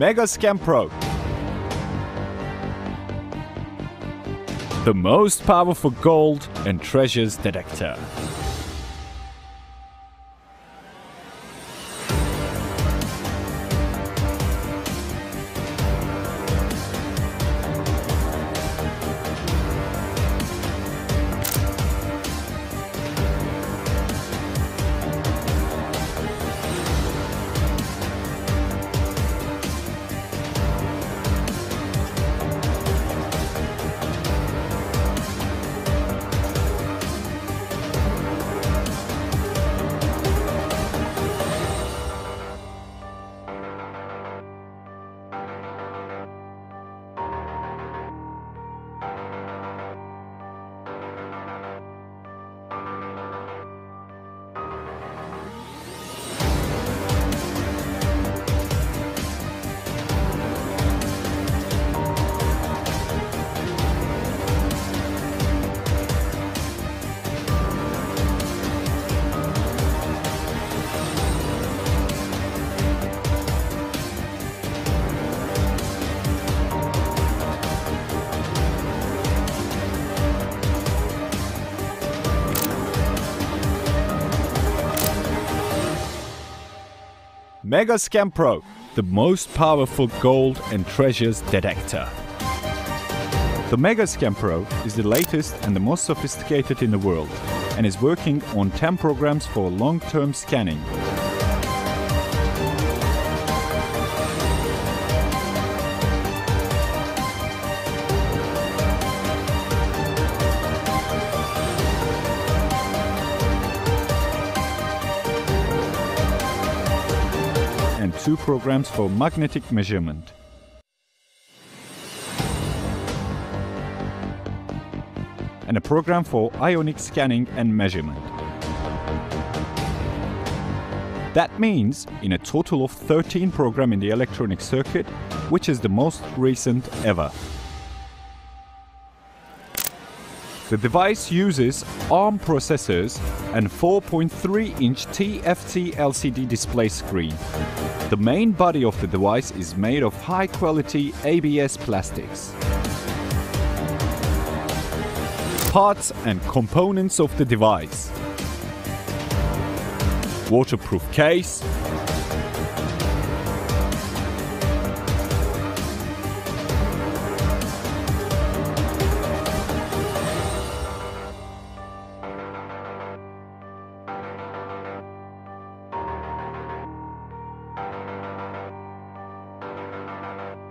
Megascan Pro. The most powerful gold and treasures detector. Megascan Pro, the most powerful gold and treasures detector. The Megascan Pro is the latest and the most sophisticated in the world and is working on 10 programs for long-term scanning. And 2 programs for magnetic measurement. And a program for ionic scanning and measurement. That means in a total of 13 programs in the electronic circuit, which is the most recent ever. The device uses ARM processors and 4.3-inch TFT LCD display screen. The main body of the device is made of high-quality ABS plastics. Parts and components of the device: waterproof case,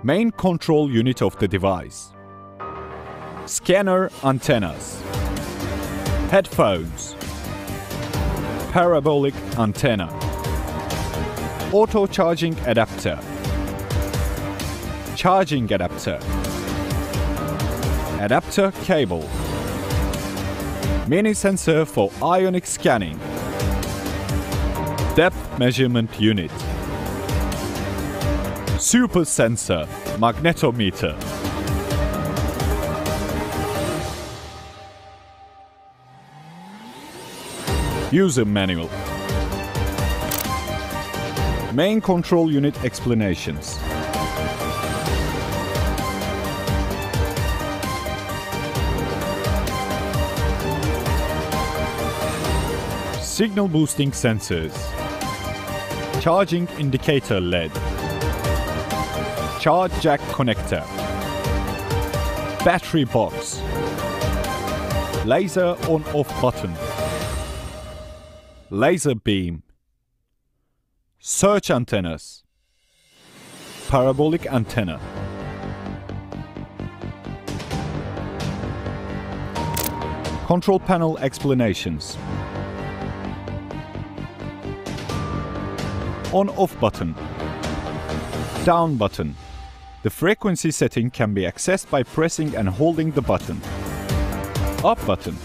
main control unit of the device, scanner antennas, headphones, parabolic antenna, auto charging adapter, charging adapter, adapter cable, mini sensor for ionic scanning, depth measurement unit, super sensor magnetometer. User manual. Main control unit explanations. Signal boosting sensors. Charging indicator LED. Charge jack connector. Battery box. Laser on-off button. Laser beam. Search antennas. Parabolic antenna. Control panel explanations. On-off button. Down button. The frequency setting can be accessed by pressing and holding the button. Up button.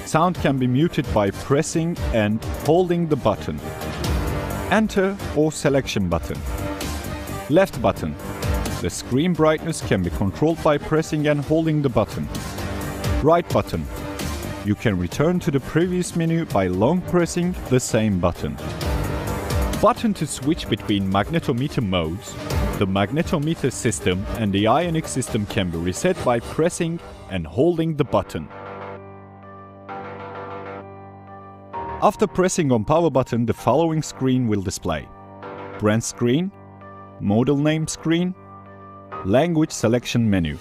Sound can be muted by pressing and holding the button. Enter or selection button. Left button. The screen brightness can be controlled by pressing and holding the button. Right button. You can return to the previous menu by long pressing the same button. Button to switch between magnetometer modes. The magnetometer system and the ionic system can be reset by pressing and holding the button. After pressing on power button, the following screen will display: brand screen, model name screen, language selection menu.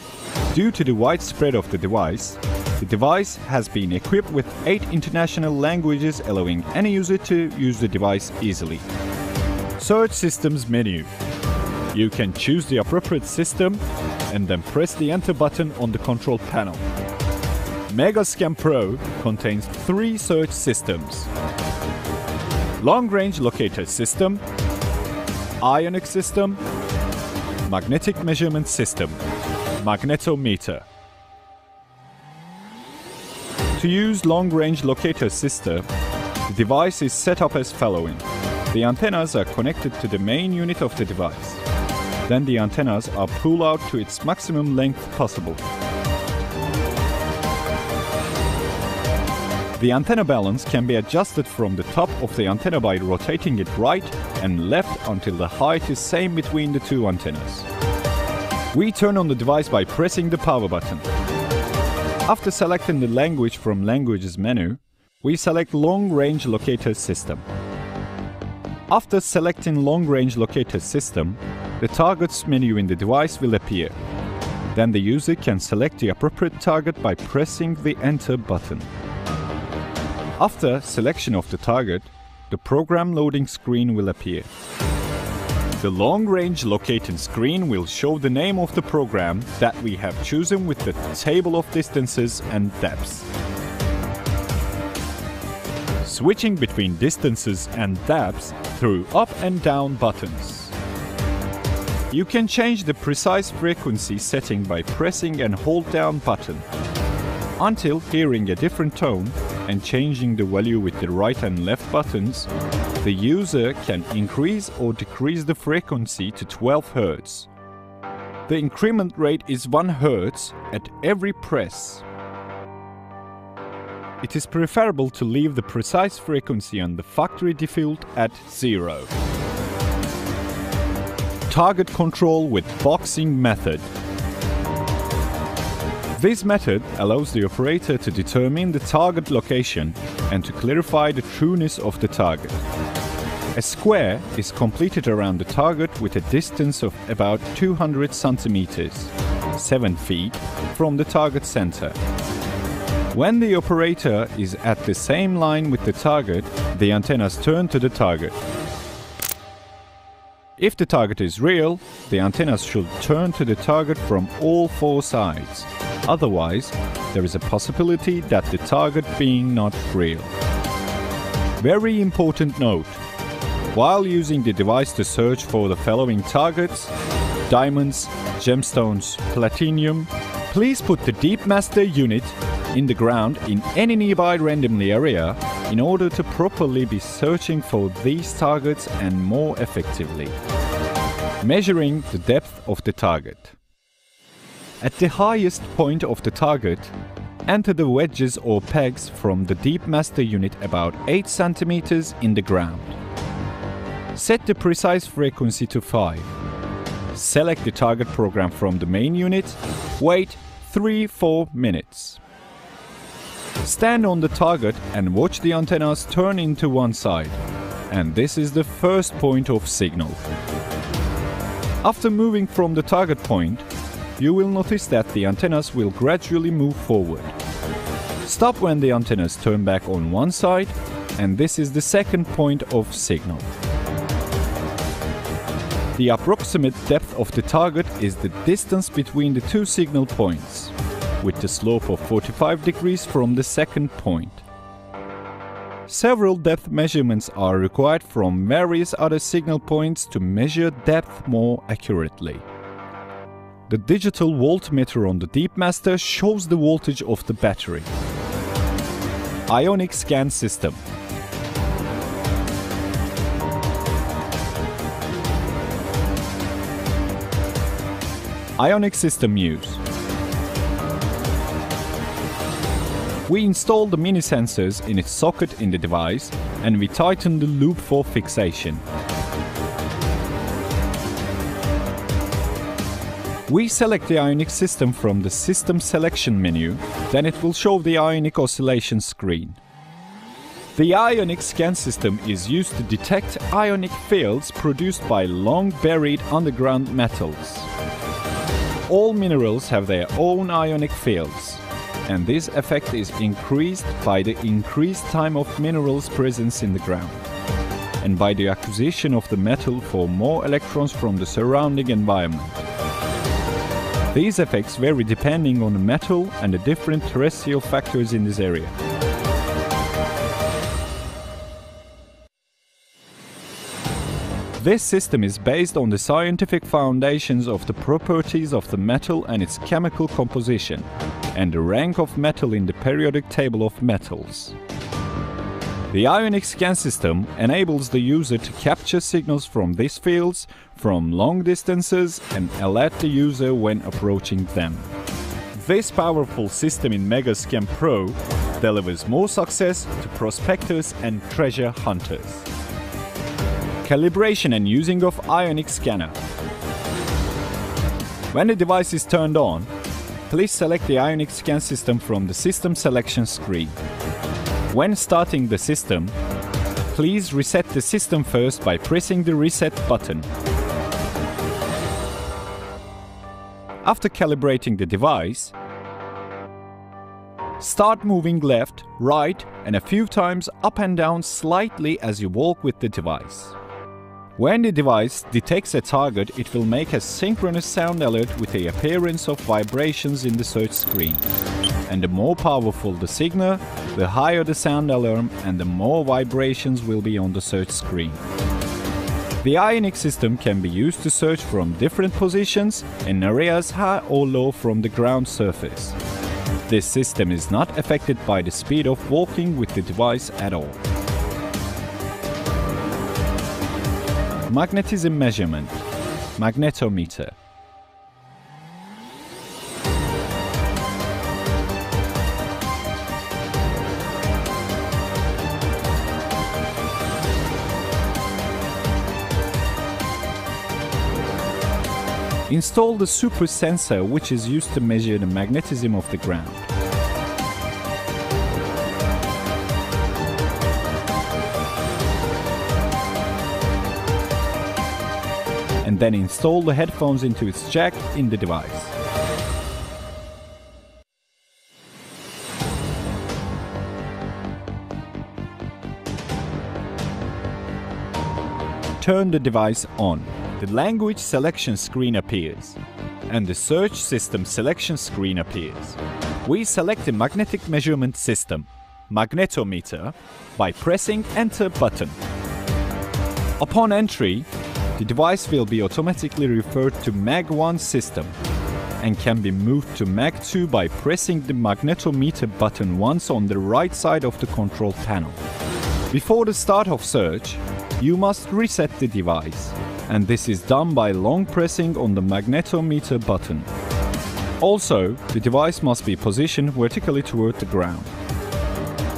Due to the wide spread of the device has been equipped with 8 international languages, allowing any user to use the device easily. Search systems menu. You can choose the appropriate system and then press the enter button on the control panel. Megascan Pro contains 3 search systems: long range locator system, ionic system, magnetic measurement system, magnetometer. To use long range locator system, the device is set up as following. The antennas are connected to the main unit of the device. Then the antennas are pulled out to its maximum length possible. The antenna balance can be adjusted from the top of the antenna by rotating it right and left until the height is same between the 2 antennas. We turn on the device by pressing the power button. After selecting the language from Languages menu, we select Long Range Locator System. After selecting Long Range Locator System, the Targets menu in the device will appear. Then the user can select the appropriate target by pressing the Enter button. After selection of the target, the program loading screen will appear. The long-range locating screen will show the name of the program that we have chosen with the table of distances and depths. Switching between distances and depths through up and down buttons. You can change the precise frequency setting by pressing and hold down button until hearing a different tone, and changing the value with the right and left buttons. The user can increase or decrease the frequency to 12 Hz. The increment rate is 1 Hz at every press. It is preferable to leave the precise frequency on the factory default at 0. Target control with boxing method. This method allows the operator to determine the target location and to clarify the trueness of the target. A square is completed around the target with a distance of about 200 centimeters, 7 feet, from the target center. When the operator is at the same line with the target, the antennas turn to the target. If the target is real, the antennas should turn to the target from all 4 sides. Otherwise, there is a possibility that the target being not real. Very important note: while using the device to search for the following targets: diamonds, gemstones, platinum, please put the DeepMaster unit in the ground in any nearby randomly area in order to properly be searching for these targets and more effectively. Measuring the depth of the target. At the highest point of the target, enter the wedges or pegs from the DeepMaster unit about 8 cm in the ground. Set the precise frequency to 5. Select the target program from the main unit. Wait 3-4 minutes. Stand on the target and watch the antennas turn into one side. And this is the first point of signal. After moving from the target point, you will notice that the antennas will gradually move forward. Stop when the antennas turn back on one side, and this is the second point of signal. The approximate depth of the target is the distance between the 2 signal points, with the slope of 45 degrees from the second point. Several depth measurements are required from various other signal points to measure depth more accurately. The digital voltmeter on the DeepMaster shows the voltage of the battery. Ionic scan system. Ionic system use. We install the mini sensors in its socket in the device and we tighten the loop for fixation. We select the ionic system from the System Selection menu, then it will show the ionic oscillation screen. The ionic scan system is used to detect ionic fields produced by long buried underground metals. All minerals have their own ionic fields, and this effect is increased by the increased time of minerals' presence in the ground, and by the acquisition of the metal for more electrons from the surrounding environment. These effects vary depending on the metal and the different terrestrial factors in this area. This system is based on the scientific foundations of the properties of the metal and its chemical composition, and the rank of metal in the periodic table of metals. The ionic scan system enables the user to capture signals from these fields from long distances and alert the user when approaching them. This powerful system in Megascan Pro delivers more success to prospectors and treasure hunters. Calibration and using of ionic scanner. When the device is turned on, please select the ionic scan system from the system selection screen. When starting the system, please reset the system first by pressing the reset button. After calibrating the device, start moving left, right, and a few times up and down slightly as you walk with the device. When the device detects a target, it will make a synchronous sound alert with the appearance of vibrations in the search screen. And the more powerful the signal, the higher the sound alarm and the more vibrations will be on the search screen. The ionic system can be used to search from different positions in areas high or low from the ground surface. This system is not affected by the speed of walking with the device at all. Magnetism measurement. Magnetometer. Install the super sensor, which is used to measure the magnetism of the ground. And then install the headphones into its jack in the device. Turn the device on. The language selection screen appears, and the search system selection screen appears. We select the magnetic measurement system, magnetometer, by pressing Enter button. Upon entry, the device will be automatically referred to Mag1 system and can be moved to Mag2 by pressing the magnetometer button once on the right side of the control panel. Before the start of search, you must reset the device, and this is done by long pressing on the magnetometer button. Also, the device must be positioned vertically toward the ground.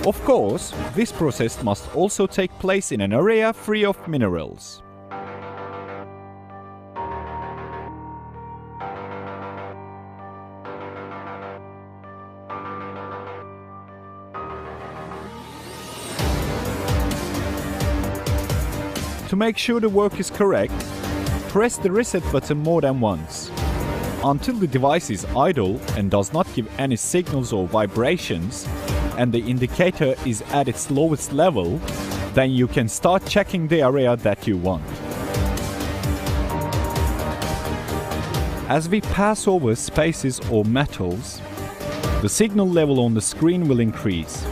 Of course, this process must also take place in an area free of minerals. To make sure the work is correct, press the reset button more than once. Until the device is idle and does not give any signals or vibrations, and the indicator is at its lowest level, then you can start checking the area that you want. As we pass over spaces or metals, the signal level on the screen will increase.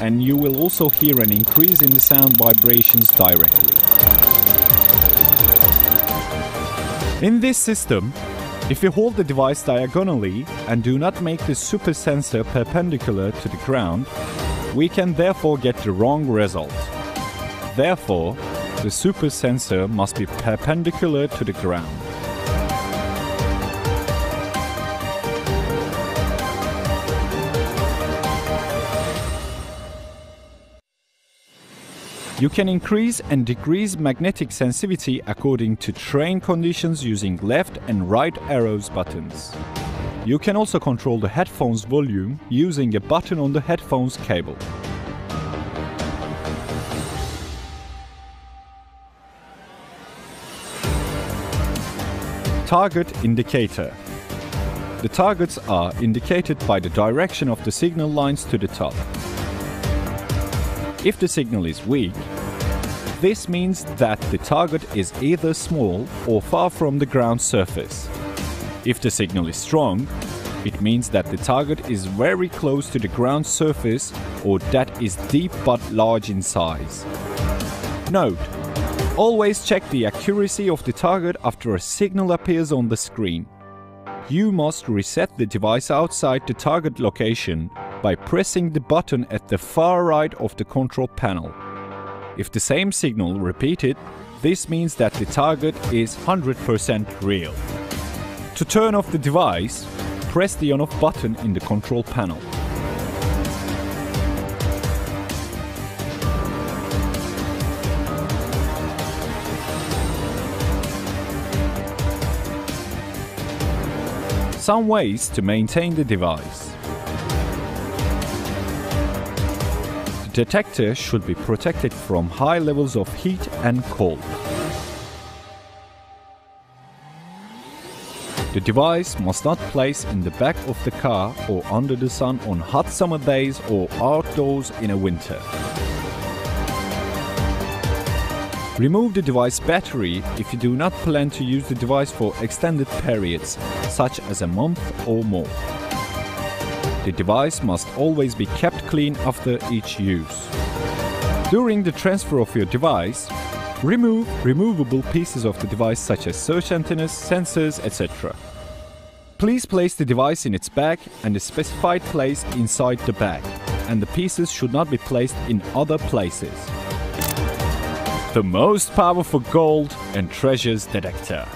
And you will also hear an increase in the sound vibrations directly. In this system, if you hold the device diagonally and do not make the super sensor perpendicular to the ground, we can therefore get the wrong result. Therefore, the super sensor must be perpendicular to the ground. You can increase and decrease magnetic sensitivity according to terrain conditions using left and right arrows buttons. You can also control the headphones volume using a button on the headphones cable. Target indicator. The targets are indicated by the direction of the signal lines to the top. If the signal is weak, this means that the target is either small or far from the ground surface. If the signal is strong, it means that the target is very close to the ground surface or that is deep but large in size. Note: always check the accuracy of the target after a signal appears on the screen. You must reset the device outside the target location by pressing the button at the far right of the control panel. If the same signal repeated, this means that the target is 100% real. To turn off the device, press the on-off button in the control panel. Some ways to maintain the device. The detector should be protected from high levels of heat and cold. The device must not place in the back of the car or under the sun on hot summer days or outdoors in a winter. Remove the device battery if you do not plan to use the device for extended periods, such as a month or more. The device must always be kept clean after each use. During the transfer of your device, remove removable pieces of the device such as search antennas, sensors, etc. Please place the device in its bag and the specified place inside the bag, and the pieces should not be placed in other places. The most powerful gold and treasures detector.